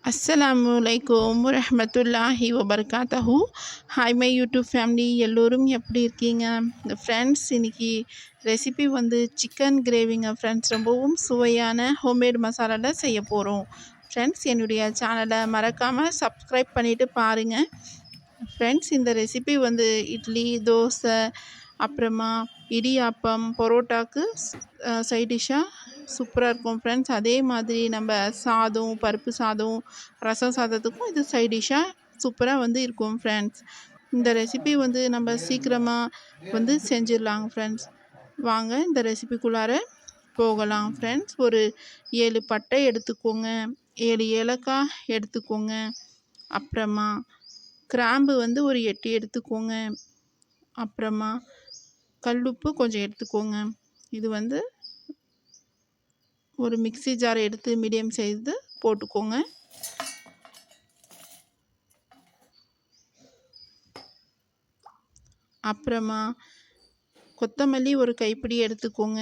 அஸ்ஸலாமுலைக்கும் வரஹ்மத்துல்லாஹி வபரகாத்தஹு. Hi my YouTube family, எல்லோரும் எப்படி இருக்கீங்க ஃப்ரெண்ட்ஸ்? இன்றைக்கி ரெசிபி வந்து சிக்கன் கிரேவிங்க ஃப்ரெண்ட்ஸ். ரொம்பவும் சுவையான ஹோம்மேட் மசாலாவில் செய்ய போகிறோம் ஃப்ரெண்ட்ஸ். என்னுடைய சேனலை மறக்காமல் சப்ஸ்கிரைப் பண்ணிவிட்டு பாருங்கள் ஃப்ரெண்ட்ஸ். இந்த ரெசிபி வந்து இட்லி, தோசை, அப்புறமா இடியாப்பம், பரோட்டாக்கு சைட் டிஷ்ஷாக சூப்பராக இருக்கும் ஃப்ரெண்ட்ஸ். அதே மாதிரி நம்ம சாதம், பருப்பு சாதம், ரசம் சாதத்துக்கும் இது சைட் டிஷ்ஷாக சூப்பராக வந்து இருக்கும் ஃப்ரெண்ட்ஸ். இந்த ரெசிபி வந்து நம்ம சீக்கிரமாக வந்து செஞ்சிடலாங்க ஃப்ரெண்ட்ஸ். வாங்க இந்த ரெசிபிக்குள்ளார போகலாம் ஃப்ரெண்ட்ஸ். ஒரு 7 பட்டை எடுத்துக்கோங்க, 7 ஏலக்காய் எடுத்துக்கோங்க, அப்புறமா கிராம்பு வந்து ஒரு 8 எடுத்துக்கோங்க, அப்புறமா கல்லுப்பு கொஞ்சம் எடுத்துக்கோங்க. இது வந்து ஒரு மிக்ஸி ஜார் எடுத்து மீடியம் சைஸு போட்டுக்கோங்க. அப்புறமா கொத்தமல்லி ஒரு கைப்பிடி எடுத்துக்கோங்க,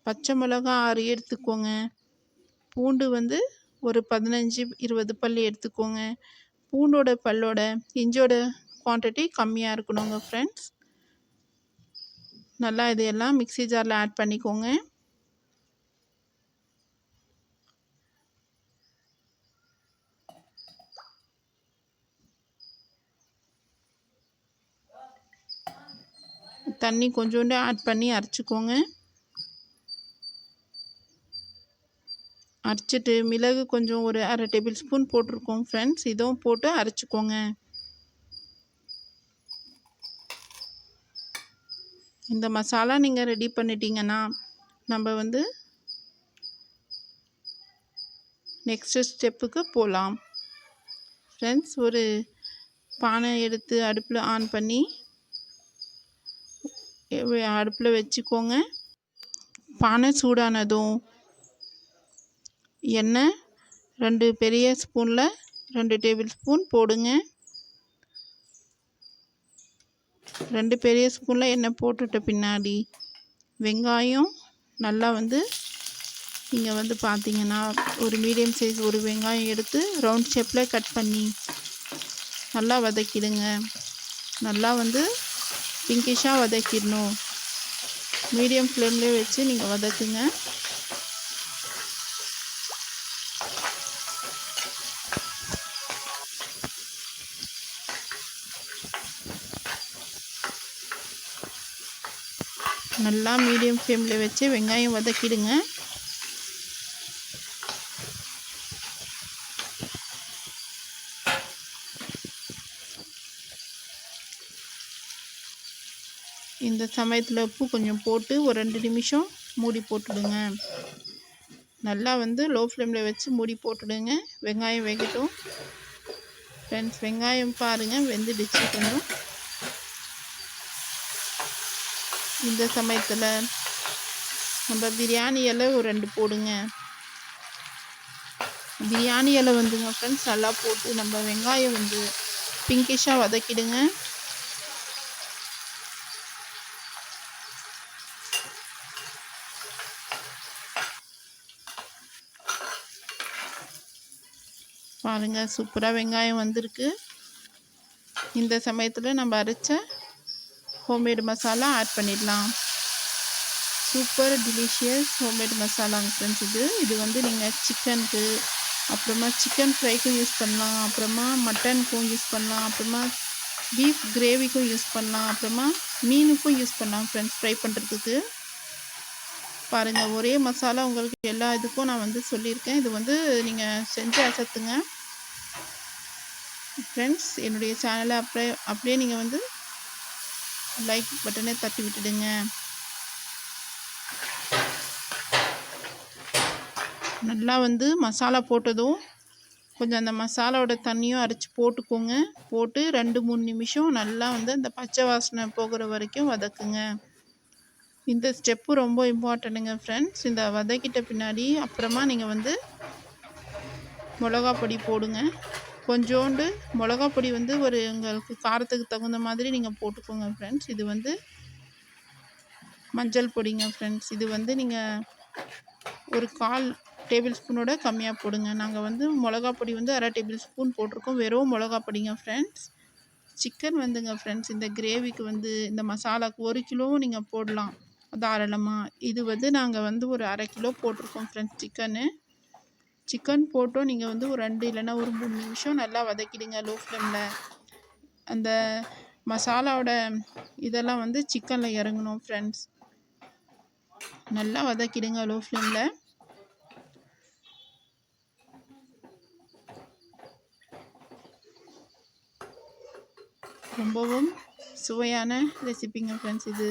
பச்சை மிளகா 6 எடுத்துக்கோங்க, பூண்டு வந்து ஒரு 15-20 பல் எடுத்துக்கோங்க. பூண்டோட பல்லோட இஞ்சோட குவான்டிட்டி கம்மியாக இருக்கணுங்க ஃப்ரெண்ட்ஸ். நல்லா இதையெல்லாம் மிக்ஸி ஜாரில் ஆட் பண்ணிக்கோங்க. தண்ணி கொஞ்சோண்டு ஆட் பண்ணி அரைச்சிக்கோங்க. அரைச்சிட்டு மிளகு கொஞ்சம் ஒரு 1/2 டேபிள் ஸ்பூன் போட்டிருக்கோம் ஃப்ரெண்ட்ஸ். இதுவும் போட்டு அரைச்சிக்கோங்க. இந்த மசாலா நீங்கள் ரெடி பண்ணிட்டீங்கன்னா நம்ம வந்து நெக்ஸ்ட்டு ஸ்டெப்புக்கு போகலாம் ஃப்ரெண்ட்ஸ். ஒரு பானை எடுத்து அடுப்பில் ஆன் பண்ணி அடுப்பில் வச்சுக்கோங்க. பானை சூடானதும் எண்ணெய் 2 பெரிய ஸ்பூனில் 2 டேபிள் ஸ்பூன் போடுங்க. 2 பெரிய ஸ்பூனில் எண்ணெய் போட்டுட்ட பின்னாடி வெங்காயம் நல்லா வந்து நீங்கள் வந்து பார்த்தீங்கன்னா ஒரு மீடியம் சைஸ் ஒரு வெங்காயம் எடுத்து ரவுண்ட் ஷேப்பில் கட் பண்ணி நல்லா வதக்கிடுங்க. நல்லா வந்து பிங்கிஷாக வதக்கிடணும். மீடியம் ஃப்ளேம்லேயே வச்சு நீங்கள் வதக்குங்க. நல்லா மீடியம் ஃப்ளேமில் வச்சு வெங்காயம் வதக்கிடுங்க. இந்த சமயத்தில் உப்பு கொஞ்சம் போட்டு ஒரு 2 நிமிஷம் மூடி போட்டுடுங்க. நல்லா வந்து லோ ஃப்ளேமில் வச்சு மூடி போட்டுடுங்க. வெங்காயம் வேகட்டும் ஃப்ரெண்ட்ஸ். வெங்காயம் பாருங்கள் வெந்துடுச்சு கொஞ்சம். இந்த சமயத்தில் நம்ம பிரியாணி இலை ஒரு 2 போடுங்க. பிரியாணி இலை வந்துங்க ஃப்ரெண்ட்ஸ் நல்லா போட்டு நம்ம வெங்காயம் வந்து பிங்கிஷாக வதக்கிடுங்க. பாருங்கள் சூப்பராக வெங்காயம் வந்திருக்கு. இந்த சமயத்தில் நம்ம அரைச்ச ஹோம்மேட் மசாலா ஆட் பண்ணிடலாம். சூப்பர் டெலிஷியஸ் ஹோம்மேட் மசாலாங்க ஃப்ரெண்ட்ஸ். இது வந்து நீங்கள் சிக்கனுக்கு, அப்புறமா சிக்கன் ஃப்ரைக்கும் யூஸ் பண்ணலாம், அப்புறமா மட்டனுக்கும் யூஸ் பண்ணலாம், அப்புறமா பீஃப் கிரேவிக்கும் யூஸ் பண்ணலாம், அப்புறமா மீனுக்கும் யூஸ் பண்ணலாம் ஃப்ரெண்ட்ஸ் ஃப்ரை பண்ணுறதுக்கு. பாருங்கள் ஒரே மசாலா உங்களுக்கு எல்லா இதுக்கும் நான் வந்து சொல்லியிருக்கேன். இது வந்து நீங்கள் செஞ்சு அசத்துங்க ஃப்ரெண்ட்ஸ். என்னுடைய சேனலை அப்படியே நீங்கள் வந்து லைக் பட்டனை தட்டி விட்டுடுங்க. நல்லா வந்து மசாலா போட்டதும் கொஞ்சம் அந்த மசாலாவோட தண்ணியும் அரைச்சி போட்டுக்கோங்க. போட்டு 2-3 நிமிஷம் நல்லா வந்து அந்த பச்சை வாசனை போகிற வரைக்கும் வதக்குங்க. இந்த ஸ்டெப்பு ரொம்ப இம்பார்ட்டண்ட்டுங்க ஃப்ரெண்ட்ஸ். இந்த வதக்கிட்ட பின்னாடி அப்புறமா நீங்கள் வந்து மிளகா பொடி போடுங்க. கொஞ்சோண்டு மிளகா பொடி வந்து ஒரு உங்களுக்கு காரத்துக்கு தகுந்த மாதிரி நீங்கள் போட்டுக்கோங்க ஃப்ரெண்ட்ஸ். இது வந்து மஞ்சள் பொடிங்க ஃப்ரெண்ட்ஸ். இது வந்து நீங்கள் ஒரு 1/4 டேபிள் ஸ்பூனோட கம்மியாக போடுங்க. நாங்கள் வந்து மிளகா பொடி வந்து 1/2 டேபிள் ஸ்பூன் போட்டிருக்கோம். வெறும் மிளகா பொடிங்க ஃப்ரெண்ட்ஸ். சிக்கன் வந்துங்க ஃப்ரெண்ட்ஸ், இந்த கிரேவிக்கு வந்து இந்த மசாலாவுக்கு 1 கிலோவும் நீங்கள் போடலாம் தாராளமாக. இது வந்து நாங்கள் வந்து ஒரு 1/2 கிலோ போட்டிருக்கோம் ஃப்ரெண்ட்ஸ் சிக்கனு. சிக்கன் போட்டோம் நீங்கள் வந்து ஒரு 2 இல்லைன்னா ஒரு 3 நிமிஷம் நல்லா வதக்கிடுங்க லோ ஃப்ளேமில். அந்த மசாலாவோட இதெல்லாம் வந்து சிக்கனில் இறங்கணும் ஃப்ரெண்ட்ஸ். நல்லா வதக்கிடுங்க லோ ஃப்ளேமில். ரொம்பவும் சுவையான ரெசிபிங்க ஃப்ரெண்ட்ஸ் இது.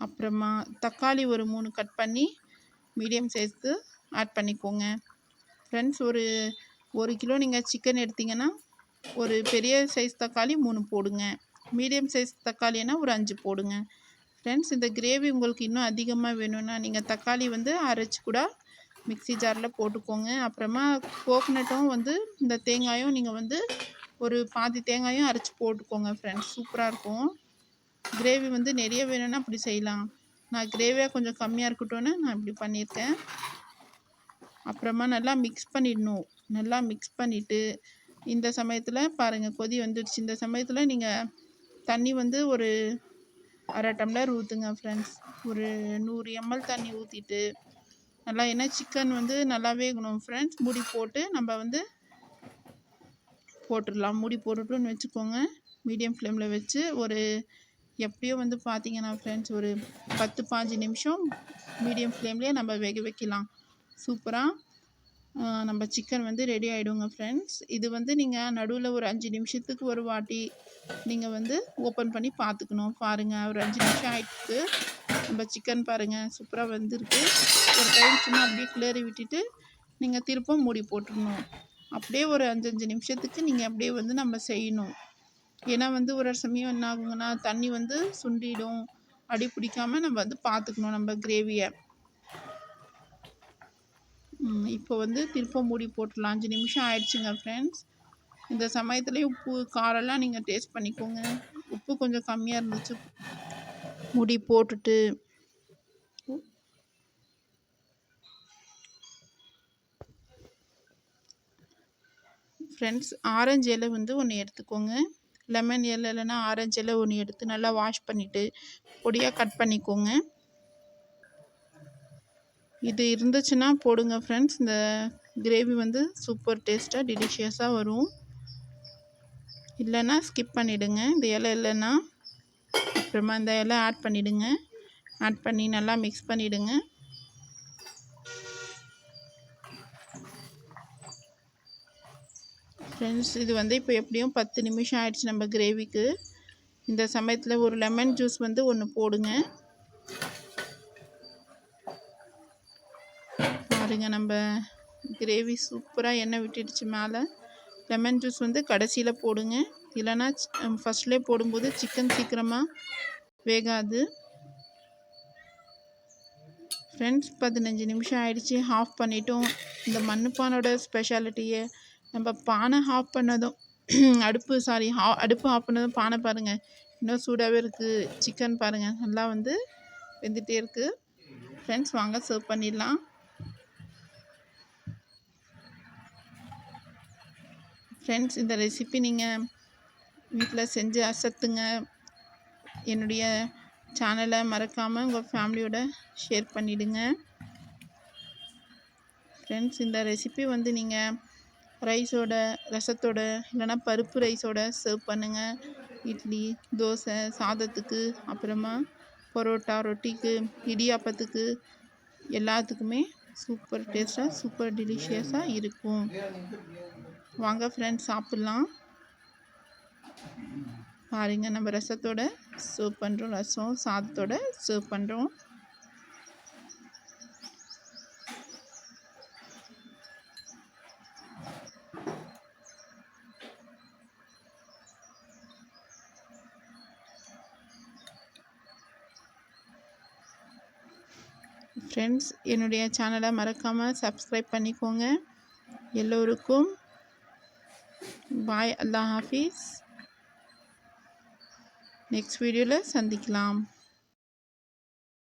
அப்புறமா தக்காளி ஒரு 3 கட் பண்ணி மீடியம் சைஸ்க்கு ஆட் பண்ணிக்கோங்க ஃப்ரெண்ட்ஸ். ஒரு கிலோ நீங்கள் சிக்கன் எடுத்திங்கன்னா ஒரு பெரிய சைஸ் தக்காளி 3 போடுங்க. மீடியம் சைஸ் தக்காளினா ஒரு 5 போடுங்க ஃப்ரெண்ட்ஸ். இந்த கிரேவி உங்களுக்கு இன்னும் அதிகமாக வேணும்னா நீங்கள் தக்காளி வந்து அரைச்சி கூட மிக்ஸி ஜாரில் போட்டுக்கோங்க. அப்புறமா கோகனட்டும் வந்து இந்த தேங்காயும் நீங்கள் வந்து ஒரு பாதி தேங்காயும் அரைச்சி போட்டுக்கோங்க ஃப்ரெண்ட்ஸ். சூப்பராக இருக்கும். கிரேவி வந்து நிறைய வேணும்னா அப்படி செய்யலாம். நான் கிரேவியாக கொஞ்சம் கம்மியாக இருக்கட்டும்னு நான் இப்படி பண்ணியிருக்கேன். அப்புறமா நல்லா மிக்ஸ் பண்ணிடணும். நல்லா மிக்ஸ் பண்ணிவிட்டு இந்த சமயத்தில் பாருங்கள் கொதி வந்துடுச்சு. இந்த சமயத்தில் நீங்கள் தண்ணி வந்து ஒரு 1/2 டம்ளர் ஊற்றுங்க ஃப்ரெண்ட்ஸ். ஒரு 100 ml தண்ணி ஊற்றிட்டு நல்லா, ஏன்னா சிக்கன் வந்து நல்லா வேகணும் ஃப்ரெண்ட்ஸ். மூடி போட்டு நம்ம வந்து போட்டுடலாம். மூடி போட்டுட்டோன்னு வச்சுக்கோங்க. மீடியம் ஃப்ளேமில் வச்சு ஒரு எப்படியோ வந்து பார்த்தீங்கன்னா ஃப்ரெண்ட்ஸ் ஒரு 10-15 நிமிஷம் மீடியம் ஃப்ளேம்லேயே நம்ம வேக வைக்கலாம். சூப்பராக நம்ம சிக்கன் வந்து ரெடி ஆகிடுங்க ஃப்ரெண்ட்ஸ். இது வந்து நீங்கள் நடுவில் ஒரு 5 நிமிஷத்துக்கு ஒரு வாட்டி நீங்கள் வந்து ஓப்பன் பண்ணி பார்த்துக்கணும். பாருங்கள் ஒரு 5 நிமிஷம் ஆகிட்டு நம்ம சிக்கன் பாருங்கள் சூப்பராக வந்திருக்கு. ஒரு டைம் சும்மா அப்படியே கிளறி விட்டுட்டு நீங்கள் திரும்ப மூடி போட்டுடணும். அப்படியே ஒரு 5 நிமிஷத்துக்கு நீங்கள் அப்படியே வந்து நம்ம செய்யணும். ஏன்னா வந்து ஒரு சமயம் என்ன ஆகுங்கன்னா தண்ணி வந்து சுண்டிடும். அடி பிடிக்காமல் நம்ம வந்து பார்த்துக்கணும் நம்ம கிரேவியை. இப்போ வந்து திரும்ப மூடி போட்டுடலாம். 5 நிமிஷம் ஆயிடுச்சுங்க ஃப்ரெண்ட்ஸ். இந்த சமயத்துலேயே உப்பு காரெல்லாம் நீங்கள் டேஸ்ட் பண்ணிக்கோங்க. உப்பு கொஞ்சம் கம்மியாக இருந்துச்சு. மூடி போட்டுட்டு ஃப்ரெண்ட்ஸ் ஆரஞ்சு இலை வந்து ஒன்று எடுத்துக்கோங்க. லெமன் இலை இல்லைன்னா ஆரஞ்சு இலை ஒன்று எடுத்து நல்லா வாஷ் பண்ணிவிட்டு பொடியாக கட் பண்ணிக்கோங்க. இது இருந்துச்சுன்னா போடுங்க ஃப்ரெண்ட்ஸ். இந்த கிரேவி வந்து சூப்பர் டேஸ்ட்டாக டெலிஷியஸாக வரும். இல்லைன்னா ஸ்கிப் பண்ணிவிடுங்க. இந்த இலை இல்லைன்னா அப்புறமா இந்த இலை ஆட் பண்ணிவிடுங்க. ஆட் பண்ணி நல்லா மிக்ஸ் பண்ணிவிடுங்க. ஃப்ரெண்ட்ஸ் இது வந்து இப்போ எப்படியும் 10 நிமிஷம் ஆயிடுச்சு நம்ம கிரேவிக்கு. இந்த சமயத்தில் ஒரு லெமன் ஜூஸ் வந்து ஒன்று போடுங்க. பாருங்கள் நம்ம கிரேவி சூப்பராக எண்ணெய் விட்டுடுச்சு மேலே. லெமன் ஜூஸ் வந்து கடைசியில் போடுங்க. இல்லைன்னா ஃபஸ்ட்லேயே போடும்போது சிக்கன் சீக்கிரமாக வேகாது ஃப்ரெண்ட்ஸ். 15 நிமிஷம் ஆயிடுச்சு. ஆஃப் பண்ணிட்டோம். இந்த மண்பானோட ஸ்பெஷாலிட்டியை நம்ம பானை ஆஃப் பண்ணதும் அடுப்பு ஆஃப் பண்ணதும் பானை பாருங்கள் இன்னும் சூடாகவே இருக்குது. சிக்கன் பாருங்கள் நல்லா வந்து வெந்துகிட்டே இருக்குது ஃப்ரெண்ட்ஸ். வாங்க சர்வ் பண்ணிடலாம். ஃப்ரெண்ட்ஸ் இந்த ரெசிபி நீங்கள் வீட்டில் செஞ்சு அசத்துங்க. என்னுடைய சேனலை மறக்காமல் உங்கள் ஃபேமிலியோட ஷேர் பண்ணிவிடுங்க ஃப்ரெண்ட்ஸ். இந்த ரெசிபி வந்து நீங்கள் ரைஸோட ரசத்தோட இல்லைனா பருப்பு ரைஸோட சர்வ் பண்ணுங்கள். இட்லி தோசை சாதத்துக்கு அப்புறமா பரோட்டா ரொட்டிக்கு இடியாப்பத்துக்கு எல்லாத்துக்குமே சூப்பர் டேஸ்ட்டாக சூப்பர் டெலிஷியஸாக இருக்கும். வாங்க ஃப்ரெண்ட்ஸ் சாப்பிட்லாம். பாருங்கள் நம்ம ரசத்தோட சர்வ் பண்ணுறோம். ரசம் சாதத்தோட சர்வ் பண்ணுறோம். ஃப்ரெண்ட்ஸ் என்னுடைய சேனலை மறக்காமல் சப்ஸ்கிரைப் பண்ணிக்கோங்க. எல்லோருக்கும் பாய். அல்லாஹ் ஹாஃபிஸ். நெக்ஸ்ட் வீடியோவில் சந்திக்கலாம்.